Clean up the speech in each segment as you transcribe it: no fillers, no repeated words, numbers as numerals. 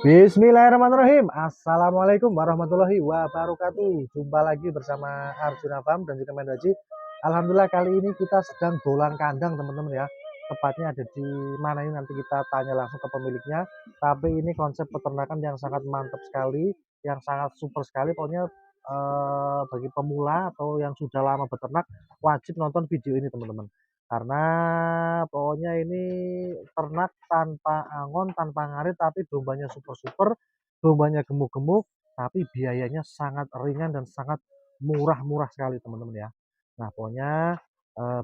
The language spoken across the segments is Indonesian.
Bismillahirrahmanirrahim. Assalamualaikum warahmatullahi wabarakatuh. Jumpa lagi bersama Arjuna Farm dan juga Mendo Haji. Alhamdulillah kali ini kita sedang dolan kandang teman-teman ya. Tepatnya ada di mana ini nanti kita tanya langsung ke pemiliknya. Tapi ini konsep peternakan yang sangat mantap sekali, yang sangat super sekali. Pokoknya bagi pemula atau yang sudah lama beternak wajib nonton video ini teman-teman. Karena pokoknya ini ternak tanpa angon, tanpa ngarit, tapi dombanya super-super, dombanya gemuk-gemuk, tapi biayanya sangat ringan dan sangat murah-murah sekali teman-teman ya. Nah pokoknya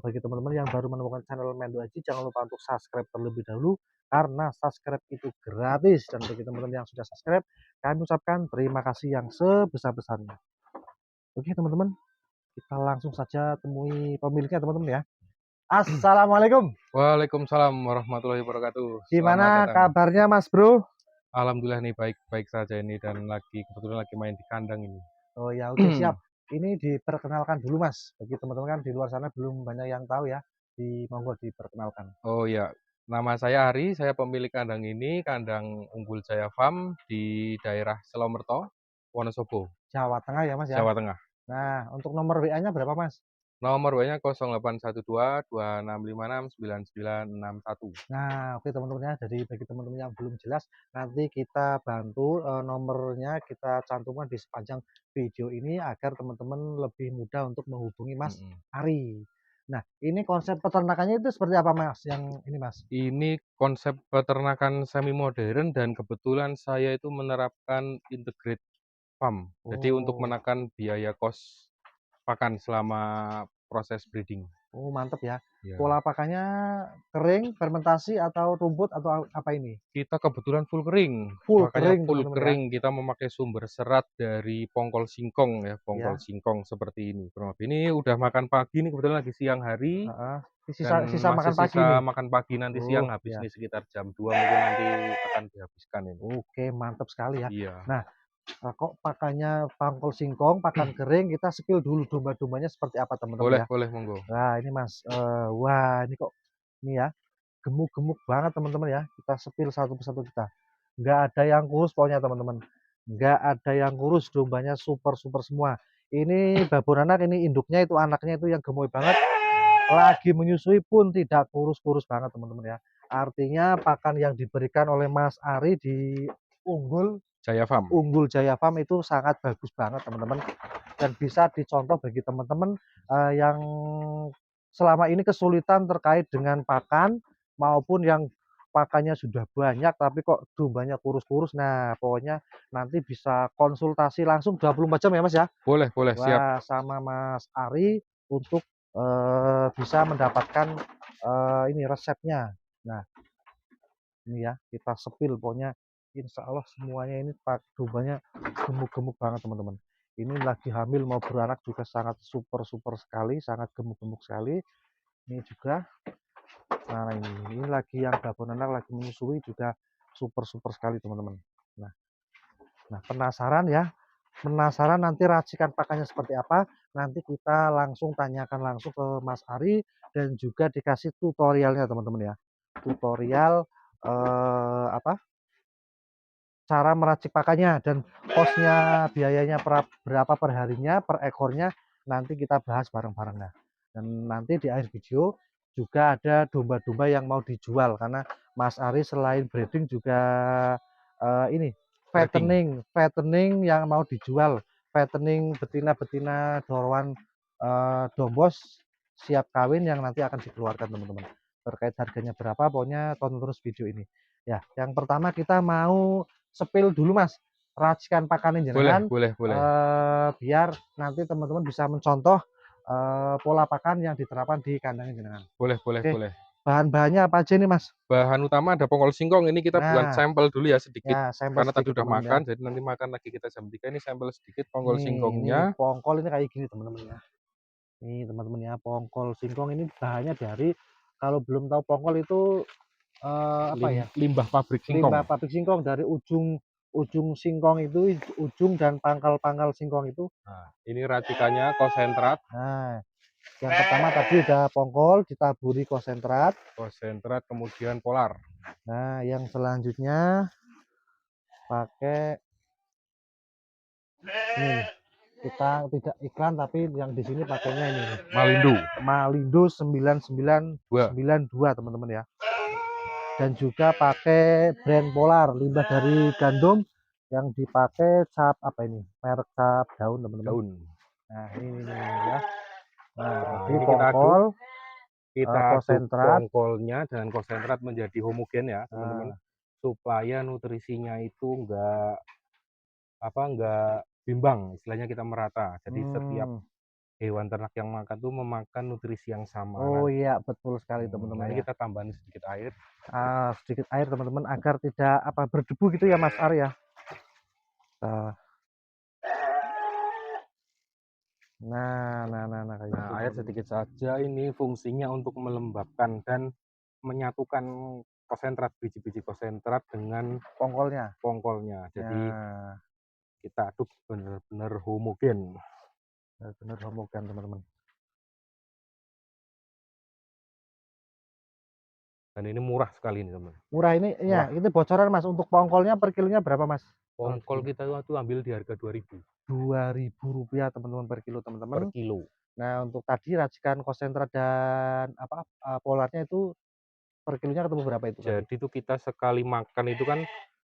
bagi teman-teman yang baru menemukan channel Mendo Haji, jangan lupa untuk subscribe terlebih dahulu, karena subscribe itu gratis. Dan bagi teman-teman yang sudah subscribe, kami ucapkan terima kasih yang sebesar-besarnya. Oke teman-teman, kita langsung saja temui pemiliknya teman-teman ya. Assalamualaikum. Waalaikumsalam warahmatullahi wabarakatuh. Selamat Gimana datang. kabarnya Mas Bro? Alhamdulillah nih baik-baik saja ini dan kebetulan lagi main di kandang ini. Oh ya oke siap. Ini diperkenalkan dulu Mas. Bagi teman-teman kan di luar sana belum banyak yang tahu ya. Monggo diperkenalkan. Oh ya, nama saya Ari, saya pemilik kandang ini, kandang Unggul Jaya Farm di daerah Selomerto, Wonosobo, Jawa Tengah ya Mas ya. Jawa Tengah. Nah, untuk nomor WA-nya berapa Mas? Nomor WA-nya 0812 2656 9961. Nah, oke teman-teman ya. Jadi bagi teman-teman yang belum jelas, nanti kita bantu nomornya kita cantumkan di sepanjang video ini agar teman-teman lebih mudah untuk menghubungi Mas Ari. Nah, ini konsep peternakannya itu seperti apa Mas? Yang ini Mas? Ini konsep peternakan semi modern dan kebetulan saya itu menerapkan integrate farm. Jadi untuk Oh, menekan biaya kos pakan selama proses breeding. oh mantep ya. Ya. Pola pakannya kering, fermentasi atau rumput atau apa ini? Kita kebetulan full kering, Full makanya kering full teman-teman ya. kering. Kita memakai sumber serat dari pongkol singkong ya, pongkol Ya, singkong seperti ini. Kurang lebih. Ini udah makan pagi nih, kebetulan lagi siang hari heeh. Sisa dan sisa masih makan pagi nih. sisa makan pagi, nanti Oh, siang habis ya. nih sekitar jam 2 mungkin nanti akan dihabiskan ini. Oke, mantap sekali ya. Iya. Nah, kok pakannya pangkol singkong, pakan kering, kita spill dulu domba-dombanya seperti apa teman-teman Boleh, ya. boleh monggo. Nah, ini Mas, wah ini kok ini ya, gemuk-gemuk banget teman-teman ya. Kita spill satu persatu kita. Nggak ada yang kurus pokoknya teman-teman. Nggak ada yang kurus, dombanya super-super semua. Ini babon anak, ini induknya itu anaknya itu yang gemoy banget. Lagi menyusui pun tidak kurus-kurus banget teman-teman ya. Artinya pakan yang diberikan oleh Mas Ari di Unggul Jaya Farm. Unggul Jaya Farm itu sangat bagus banget teman-teman, dan bisa dicontoh bagi teman-teman yang selama ini kesulitan terkait dengan pakan maupun yang pakannya sudah banyak tapi kok dombanya kurus-kurus. Nah, pokoknya nanti bisa konsultasi langsung 24 jam ya Mas ya. Boleh, boleh, siap. Wah, sama Mas Ari untuk bisa mendapatkan ini resepnya. Nah, ini ya kita sepil pokoknya insya Allah semuanya ini dombanya gemuk-gemuk banget teman-teman. Ini lagi hamil mau beranak juga sangat super sekali, sangat gemuk-gemuk sekali. Ini juga, nah ini lagi yang babon anak lagi menyusui juga super sekali teman-teman. Nah, penasaran ya? Penasaran nanti racikan pakannya seperti apa? Nanti kita langsung tanyakan langsung ke Mas Ari dan juga dikasih tutorialnya teman-teman ya. Tutorial apa? Cara meracik pakannya dan kosnya, biayanya berapa per harinya, per ekornya, nanti kita bahas bareng-bareng. Nah, dan nanti di akhir video juga ada domba-domba yang mau dijual karena Mas Ari selain breeding juga ini Breeding. fattening yang mau dijual, fattening betina-betina doroan dombos siap kawin yang nanti akan dikeluarkan teman-teman. Terkait harganya berapa, pokoknya tonton terus video ini. Ya, yang pertama kita mau sepil dulu Mas, racikan pakannya Boleh, jenengan, boleh, boleh. biar nanti teman-teman bisa mencontoh pola pakan yang diterapkan di kandangnya jenengan. Boleh, boleh, Oke, boleh. bahan-bahannya apa aja nih Mas? Bahan utama ada pongkol singkong, ini kita bukan Nah, sampel dulu ya sedikit, ya sampel karena tadi sedikit udah teman-teman ya. makan, jadi nanti makan lagi kita jam 3, ini sampel sedikit pongkol Ini singkongnya. pongkol ini kayak gini teman-teman ya. Nih teman-teman ya, pongkol singkong ini bahannya dari, kalau belum tahu pongkol itu apa ya? Limbah pabrik singkong. Limbah pabrik singkong dari ujung singkong itu, ujung dan pangkal-pangkal singkong itu. Nah, ini racikannya konsentrat. Nah, yang pertama tadi udah pongkol ditaburi Konsentrat kemudian polar. Nah, yang selanjutnya pakai nih, kita tidak iklan tapi yang di sini pakainya ini nih, Malindo 9992 teman-teman ya. Dan juga pakai brand Polar, limbah dari gandum yang dipakai cap apa ini? Merek cap daun teman-teman. Nah, ini ya. Nah, tadi ini pongkol, kita aduk konsentrat. pongkolnya dengan konsentrat menjadi homogen ya, teman-teman. Nah, Supaya nutrisinya itu enggak bimbang, istilahnya kita merata. Jadi setiap hewan ternak yang makan tuh memakan nutrisi yang sama. oh iya, betul sekali Nah, teman-teman ini ya. kita tambahin sedikit air. Sedikit air teman-teman agar tidak berdebu gitu ya Mas Arya. Nah, kayak gitu, Air teman-teman. sedikit saja, ini fungsinya untuk melembabkan dan menyatukan konsentrat, biji-biji konsentrat dengan pongkolnya. Jadi Nah, kita aduk benar-benar homogen. benar homogen teman-teman. Dan ini murah sekali ini teman. Murah ini ya, itu bocoran Mas untuk pongkolnya per kilonya berapa Mas? Pongkol kita itu ambil di harga 2.000. Rp2.000 teman-teman per kilo teman-teman. Per kilo. Nah, untuk tadi racikan konsentrat dan polarnya itu per kilonya ketemu berapa itu tadi? Jadi itu kita sekali makan itu kan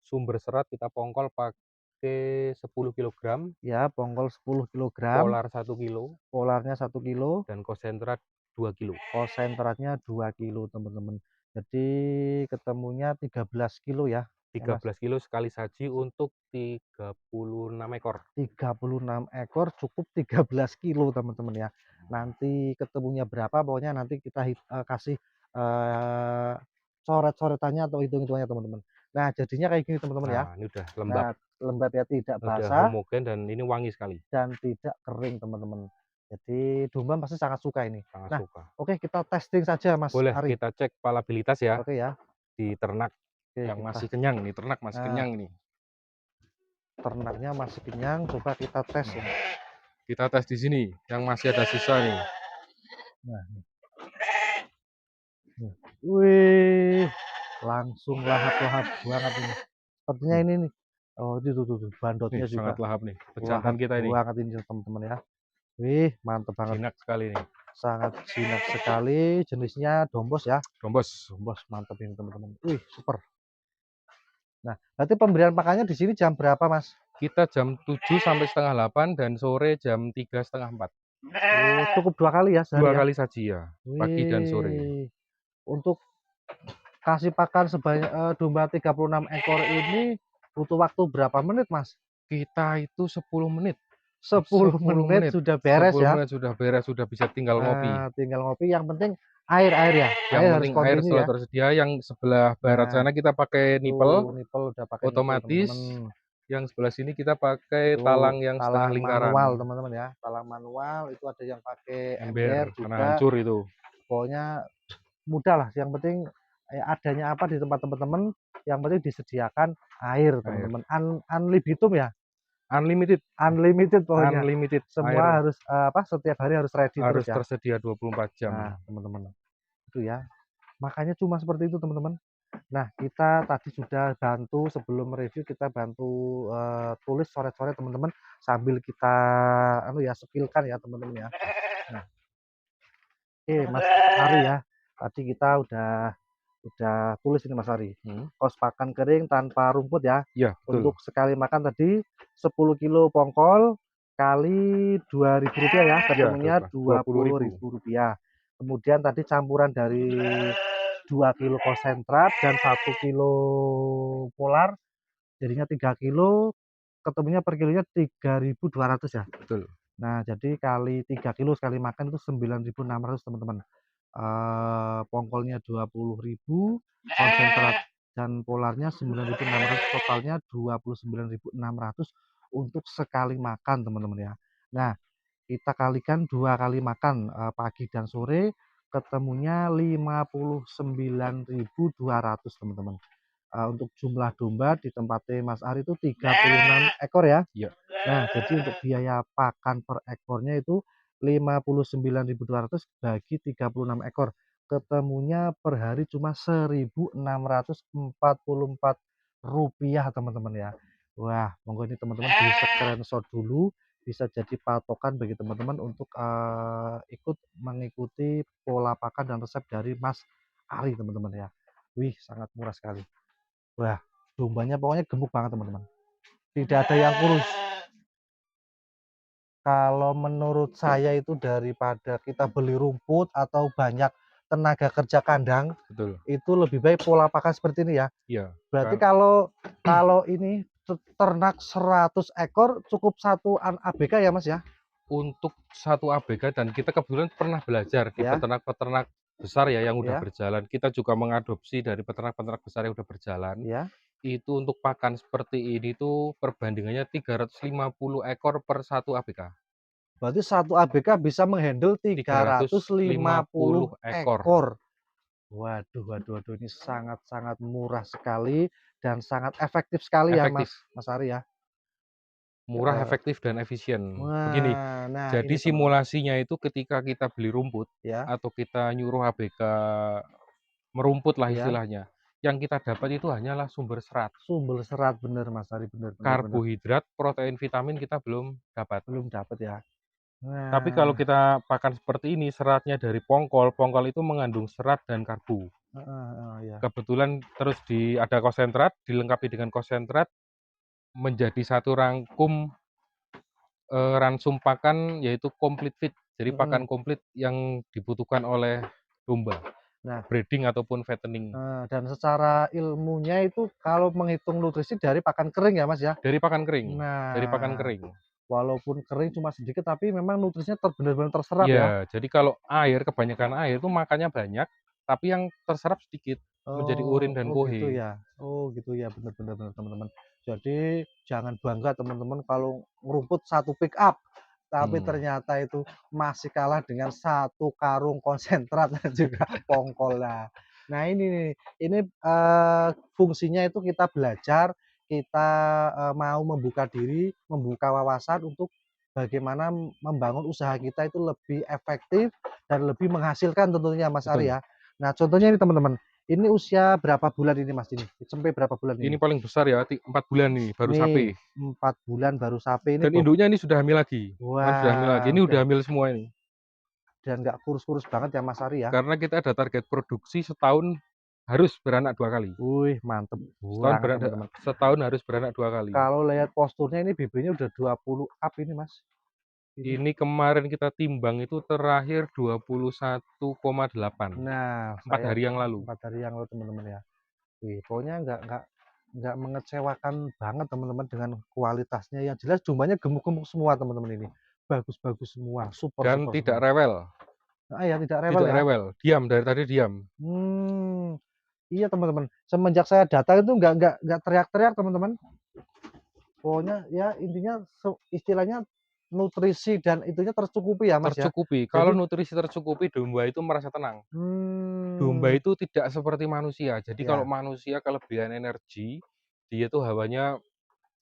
sumber serat kita pongkol pakai 10 kg, Ya, pongkol 10 kg, polar 1 kilo, polarnya 1 kilo, dan konsentrat 2 kilo. konsentratnya 2 kilo teman-teman. Jadi ketemunya 13 kilo ya. 13 kilo sekali saji untuk 36 ekor. 36 ekor cukup 13 kilo teman-teman ya. Nanti ketemunya berapa pokoknya nanti kita kasih coret-coretannya atau hitung-hitungannya teman-teman. Nah, jadinya kayak gini teman-teman ya. Nah, ini udah lembab. Nah, lembab ya, tidak Udah basah homogen dan ini wangi sekali. dan tidak kering teman-teman. Jadi domba pasti sangat suka ini. Sangat Nah, suka. oke kita testing saja Mas Boleh Ari. kita cek palabilitas ya Oke ya. di ternak Oke, yang kita masih kenyang nih, ternak masih kenyang ini. ternaknya masih kenyang, coba kita tes ya. Kita tes di sini yang masih ada sisa nih. Nah, nih. Wih, langsung lahap-lahap banget ini. Sepertinya ini nih. Oh, itu tuh bandotnya Nih, juga sangat lahap nih. lahap Pecahan kita ini. banget ini teman-teman ya. Wih, mantep banget. Jinak sekali nih. Sangat jinak sekali. Jenisnya dombos ya. Dombos. Dombos mantep ini teman-teman. Wih, super. Nah, berarti pemberian pakannya di sini jam berapa, Mas? Kita jam 7 sampai setengah 8 dan sore jam 3 setengah 4. Oh, cukup 2 kali ya sehari 2 ya? kali saji ya, pagi dan sore. Wih, untuk kasih pakan sebanyak domba 36 ekor ini butuh waktu berapa menit, Mas? Kita itu 10 menit. 10 10 menit menit. sudah beres 10 ya? menit sudah beres, sudah bisa tinggal ngopi. Tinggal ngopi, yang penting air ya? Yang Air harus penting air kontinu selalu ya? tersedia, yang sebelah barat Nah, sana kita pakai nipel, nipel udah pakai nipel otomatis. teman-teman. Yang sebelah sini kita pakai Tuh, talang yang setengah talang lingkaran. manual teman-teman ya. Talang manual itu ada yang pakai ember Karena juga. hancur itu. Pokoknya mudah lah. Yang penting adanya apa di tempat teman-teman. Yang penting disediakan air teman-teman. Unlimited ya. Unlimited pokoknya. Unlimited Semua air harus setiap hari harus ready terus harus ya. tersedia 24 jam. Nah, teman-teman. Itu ya. Makanya cuma seperti itu teman-teman. Nah, kita tadi sudah bantu sebelum review, kita bantu tulis coret-coret teman-teman sambil kita spillkan ya teman-teman ya. Nah, oke Mas Ari ya. Tadi kita udah tulis ini Mas Ari. Kos pakan kering tanpa rumput ya. Iya, betul. Untuk sekali makan tadi 10 kilo pongkol kali Rp2.000 ya, ketemunya Rp20.000. Kemudian tadi campuran dari 2 kilo konsentrat dan 1 kilo polar, jadinya 3 kilo, ketemunya per kilonya 3.200 ya. Betul. Nah, jadi kali 3 kilo sekali makan itu 9.600 teman-teman. Pongkolnya 20.000, konsentrat dan polarnya 9.600, totalnya 29.600 untuk sekali makan teman-teman ya. Nah, kita kalikan 2 kali makan pagi dan sore, ketemunya 59.200 teman-teman. Untuk jumlah domba di tempatnya Mas Ari itu 36 ekor ya. Iya. Nah, jadi untuk biaya pakan per ekornya itu 59.200 bagi 36 ekor. Ketemunya per hari cuma 1.644 teman-teman ya. Wah, monggo ini teman-teman di-screenshot dulu, bisa jadi patokan bagi teman-teman untuk, ikut mengikuti pola pakan dan resep dari Mas Ari, teman-teman ya. Wih, sangat murah sekali. Wah, dombanya pokoknya gemuk banget, teman-teman. Tidak ada yang kurus. Kalau menurut saya itu daripada kita beli rumput atau banyak tenaga kerja kandang, Betul. itu lebih baik pola pakan seperti ini ya. Iya, Berarti kalau ini ternak 100 ekor cukup 1 ABK ya, Mas, ya? untuk satu ABK dan kita kebetulan pernah belajar di Ya, peternak-peternak besar ya yang udah ya, berjalan. Kita juga mengadopsi dari peternak-peternak besar yang udah berjalan. ya. Itu untuk pakan seperti ini tuh perbandingannya 350 ekor per satu ABK. Berarti 1 ABK bisa menghandle 350 350 ekor. ekor. Waduh, waduh, waduh, ini sangat-sangat murah sekali dan sangat efektif sekali ya, Efektif, Mas Ari ya. murah, efektif, dan efisien. Begini, Wah, nah jadi ini teman-teman simulasinya itu ketika kita beli rumput ya, atau kita nyuruh ABK merumput lah ya, istilahnya, yang kita dapat itu hanyalah sumber serat. sumber serat, bener Mas Ari, bener, bener, bener. Karbohidrat, protein, vitamin kita belum dapat. Belum dapat ya. Tapi kalau Nah, kita pakan seperti ini, seratnya dari pongkol, pongkol itu mengandung serat dan karbo. heeh, heeh, ya. Kebetulan terus ada konsentrat, dilengkapi dengan konsentrat, menjadi satu rangkum ransum pakan yaitu complete feed. Jadi Mhm. pakan komplit yang dibutuhkan oleh domba, Nah, breeding ataupun fattening. dan secara ilmunya itu kalau menghitung nutrisi dari pakan kering ya, Mas, ya? Dari pakan kering, dari pakan Nah, kering. walaupun kering cuma sedikit tapi memang nutrisinya benar-benar terserap ya? Iya, jadi kalau air, kebanyakan air itu makannya banyak, tapi yang terserap sedikit, menjadi urin Oh, dan oh gitu kohe. ya? Oh gitu ya, benar, benar, bener, teman-teman. Jadi jangan bangga teman-teman kalau ngerumput 1 pick up, tapi Hmm, ternyata itu masih kalah dengan 1 karung konsentrat dan juga pongkol. Nah ini nih, ini, fungsinya itu kita belajar, kita, mau membuka diri, membuka wawasan untuk bagaimana membangun usaha kita itu lebih efektif dan lebih menghasilkan tentunya Mas Ari betul. ya. Nah contohnya ini teman-teman, ini usia berapa bulan ini Mas ini? Sampai berapa bulan Ini ini? paling besar ya, 4 bulan nih, baru Nih, sapi. 4 bulan baru sapi ini Dan induknya ini sudah hamil lagi, bukan sudah hamil lagi, wah, ini udah hamil semua ini. dan nggak kurus-kurus banget ya Mas Ari ya. Karena kita ada target produksi setahun harus beranak 2 kali. Wih, mantep banget teman-teman. Setahun harus beranak 2 kali. Kalau lihat posturnya ini BB-nya udah 20 up ini Mas, ini. Ini kemarin kita timbang itu terakhir 21,8, Nah, 4 saya hari yang lalu. 4 hari yang lalu teman-teman ya. Wih, pokoknya nggak mengecewakan banget teman-teman dengan kualitasnya, yang jelas jumlahnya gemuk-gemuk semua teman-teman ini. Bagus-bagus semua, Dan super-super tidak semua. rewel, Ya tidak rewel tidak ya? rewel, diam, dari tadi diam. Hmm, iya teman-teman, semenjak saya datang itu nggak teriak-teriak teman-teman. Pokoknya ya intinya istilahnya nutrisi dan itunya tercukupi ya Mas ya. Tercukupi, kalau Jadi nutrisi tercukupi domba itu merasa tenang. Domba hmm, itu tidak seperti manusia, jadi kalau ya, manusia kelebihan energi, dia tuh hawanya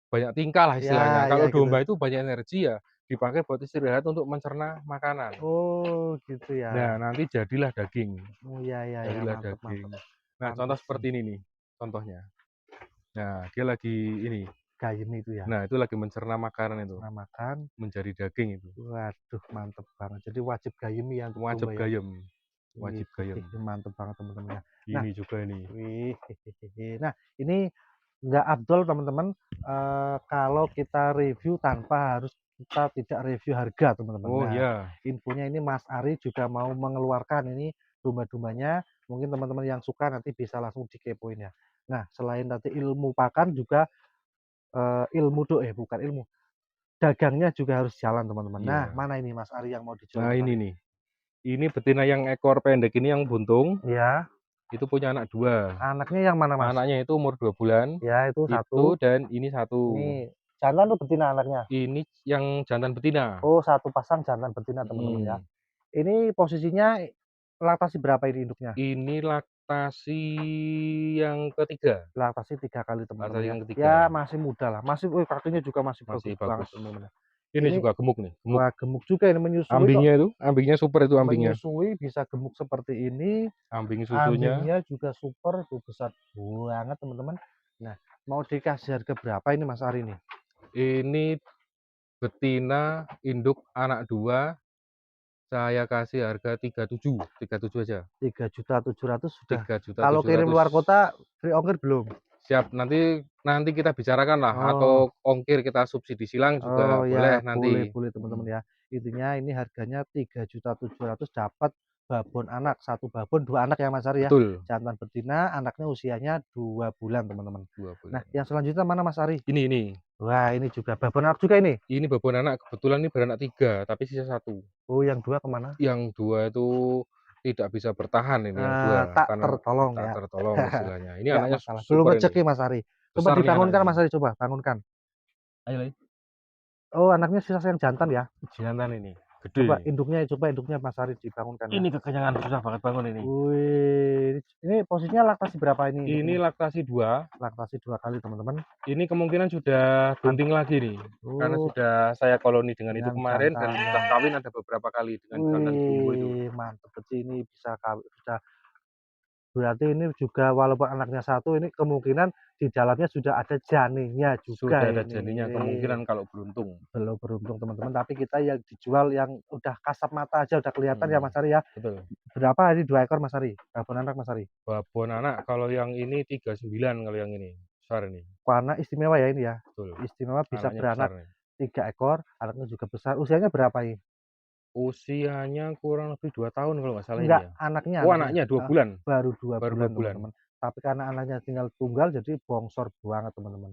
banyak tingkah lah istilahnya. ya, ya Kalau gitu. domba itu banyak energi ya dipakai buat istirahat untuk mencerna makanan. Oh gitu ya. Nah, nanti jadilah daging, Oh ya, ya, ya, jadilah mantep, daging. mantep. Nah, contoh Pantesan seperti ini nih, contohnya. Nah, dia lagi ini, gayem itu ya. nah itu lagi mencerna makanan itu, Pernah makan. menjadi daging itu. Waduh, mantep banget. Jadi wajib gayemi ya untuk Wajib domba ya. gayem, Wih, wajib gayem. mantep banget teman-teman ya. Nah, Ini juga ini. wih, nah ini nggak afdol teman-teman, kalau kita review tanpa harus kita tidak review harga teman-teman. Oh Nah, ya, infonya ini Mas Ari juga mau mengeluarkan ini domba-dombanya, mungkin teman-teman yang suka nanti bisa langsung dikepoin ya. Nah, selain tadi ilmu pakan juga, bukan ilmu, dagangnya juga harus jalan teman-teman. Nah, iya. mana ini Mas Ari yang mau dijual Nah Mas ini Ari? nih, ini betina yang ekor pendek ini yang buntung, Ya, itu punya anak 2. anaknya yang mana Mas? Anaknya itu umur 2 bulan, Ya itu itu satu. dan ini 1. Ini jantan tuh betina anaknya? Ini yang jantan betina. Oh, satu pasang jantan betina teman-teman ya. Mhm. Ini posisinya laktasi berapa ini induknya? Ini laktasi yang ketiga, Laktasi 3 kali teman-teman laktasi ya. yang Ya ketiga, masih muda lah, masih kakinya juga masih masih bagus banget bagus. teman-teman ya. Ini Ini juga gemuk nih, gemuk. wah gemuk juga ini menyusui kok, Ambingnya itu, ambingnya super itu ambingnya. menyusui bisa gemuk seperti ini, Ambing susunya ambingnya juga super tuh besar banget teman-teman. Nah, Mau dikasih harga berapa ini Mas Ari nih? Ini betina induk anak 2 saya kasih harga 37 aja. 3.700.000 sudah. tiga juta Kalau tujuh kirim ratus luar kota free ongkir belum? Siap, nanti nanti kita bicarakan lah, Oh. atau ongkir kita subsidi silang Oh juga ya, boleh boleh nanti. boleh teman-teman ya. Intinya ini harganya 3.700.000 dapat babon anak, 1 babon 2 anak ya Mas Ari ya. Betul, Jantan betina, anaknya usianya 2 bulan teman-teman. 2 Nah, bulan. yang selanjutnya mana Mas Ari? Ini, Wah, ini juga babon anak juga ini. ini babon anak, kebetulan ini beranak 3 tapi sisa 1. Oh, yang 2 kemana? Yang 2 itu tidak bisa bertahan ini yang 2 Tak karena tertolong tak ya. tertolong istilahnya. Ini Nggak anaknya masalah. Belum super ini, rezeki Mas Ari. Coba besar nih dibangunkan anaknya. Mas Ari, coba bangunkan. Ayo Lei, Oh, anaknya sisa yang jantan ya. jantan ini, Coba gede. induknya Mas Ari dibangunkan ya. Ini kekenyangan susah banget bangun ini. Wih, ini posisinya laktasi berapa ini Ini induknya? laktasi 2. Laktasi 2 kali teman-teman. Ini kemungkinan sudah An bunting lagi nih, karena oh, sudah saya koloni dengan itu dengan kemarin dan jantannya. sudah kawin ada beberapa kali dengan jantan jumbo itu. Wih, mantep berarti ini bisa sudah berarti ini juga walaupun anaknya 1 ini kemungkinan di dalamnya sudah ada janinnya juga Sudah ada ini. janinnya kemungkinan kalau beruntung. Belum beruntung teman-teman, tapi kita yang dijual yang udah kasat mata aja udah kelihatan ya Mhm, Mas Ari ya. betul. Berapa ini 2 ekor Mas Ari? Babon anak Mas Ari? Babon anak kalau yang ini 39 kalau yang ini, besar ini, Warna istimewa ya ini ya. betul. Istimewa bisa Anaknya besar beranak nih. 3 ekor, anaknya juga besar. Usianya berapa ini? Usianya kurang lebih 2 tahun kalau nggak salah ini Enggak, ya. anaknya Oh anaknya, anaknya 2 heeh, bulan, baru 2 baru 2 bulan bulan. teman-teman. Tapi karena anaknya tinggal tunggal jadi bongsor banget teman-teman.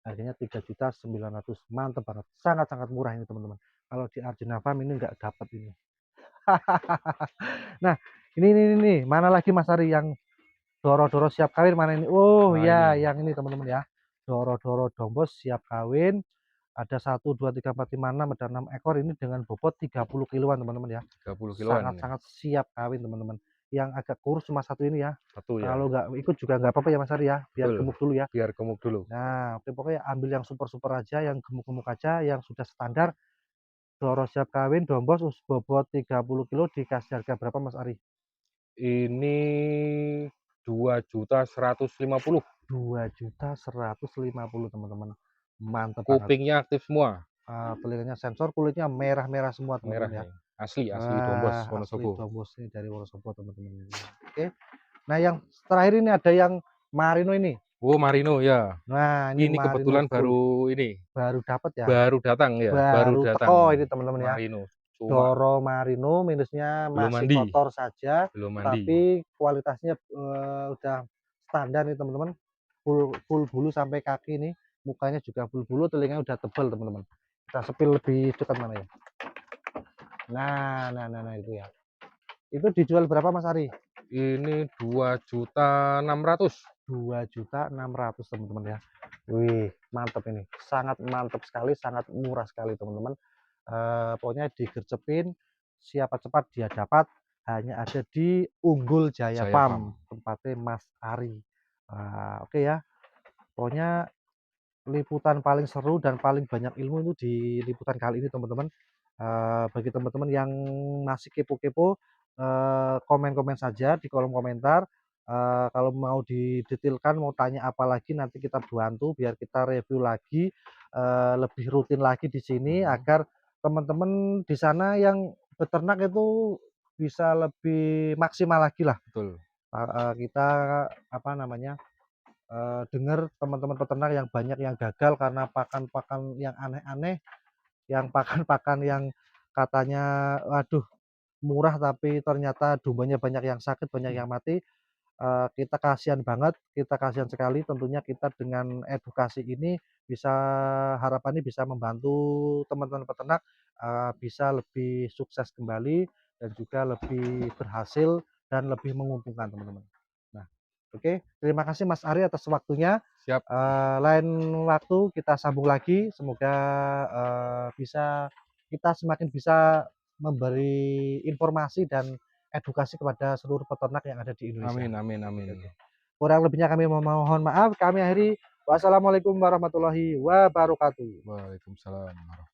Harganya 3.900.000 mantep banget, sangat-sangat murah ini teman-teman. Kalau di Arjuna Farm ini nggak dapat ini. Nah, ini nih, mana lagi Mas Ari yang doro-doro siap kawin mana ini? Oh Nah ya, ini yang ini teman-teman ya. Doro-doro dombos siap kawin. Ada 1, 2, 3, 4, 5, 6, ada 6 ekor ini dengan bobot 30 kiloan teman-teman ya. 30 kiloan nih, Sangat-sangat siap kawin teman-teman. Yang agak kurus cuma 1 ini ya. 1 ya, Kalau nggak ikut juga nggak apa-apa ya Mas Ari ya, biar betul. gemuk dulu ya. Biar gemuk dulu. Nah, oke pokoknya ambil yang super-super aja, yang gemuk-gemuk aja, yang sudah standar. Doro siap kawin, dombos bobot 30 kilo dikasih harga berapa Mas Ari? Ini 2.150.000. 2.150.000 teman-teman. Mantap banget. Kupingnya aktif semua, Telinganya sensor, kulitnya merah-merah semua merah teman-teman ya. nih. Asli Dombos Wah, asli Wonosobo. dombos ini dari Wonosobo teman-teman. Oke. Nah, yang terakhir ini ada yang Marino ini. Oh Marino ya, Nah, ini ini Marino kebetulan full. baru ini, Baru dapat ya. baru datang ya, baru Baru datang teko ini teman-teman ya. Marino. Cuma Doro Marino minusnya belum masih mandi, kotor saja, belum mandi. tapi kualitasnya udah standar nih teman-teman. Full full bulu sampai kaki nih. Mukanya juga full bulu, telinganya udah tebal teman-teman. Kita sepil lebih dekat mana ya? Nah itu ya. Itu dijual berapa Mas Ari? Ini 2.600.000. 2.600.000 teman-teman ya. Wih, mantap ini. Sangat mantap sekali, sangat murah sekali teman-teman. Pokoknya digercepin, siapa cepat dia dapat. Hanya ada di Unggul Jaya Jaya Farm. Farm, tempatnya Mas Ari. Oke ya. Pokoknya liputan paling seru dan paling banyak ilmu itu di liputan kali ini teman-teman. Bagi teman-teman yang masih kepo-kepo, komen-komen saja di kolom komentar. Kalau mau didetailkan, mau tanya apa lagi nanti kita bantu biar kita review lagi, lebih rutin lagi di sini agar teman-teman di sana yang beternak itu bisa lebih maksimal lagi lah. Betul. Kita apa namanya, dengar teman-teman peternak yang banyak yang gagal karena pakan-pakan yang aneh-aneh, yang pakan-pakan yang katanya waduh murah tapi ternyata dombanya banyak yang sakit, banyak yang mati. Kita kasihan banget, kita kasihan sekali tentunya kita dengan edukasi ini bisa harapannya bisa membantu teman-teman peternak, bisa lebih sukses kembali dan juga lebih berhasil dan lebih menguntungkan teman-teman. Nah, oke, terima kasih Mas Ari atas waktunya. Siap. Lain waktu kita sambung lagi, semoga, bisa kita semakin bisa memberi informasi dan edukasi kepada seluruh peternak yang ada di Indonesia. Amin amin amin. Oke. Kurang lebihnya kami memohon maaf, kami akhiri. Wassalamualaikum warahmatullahi wabarakatuh. Waalaikumsalam warahmatullahi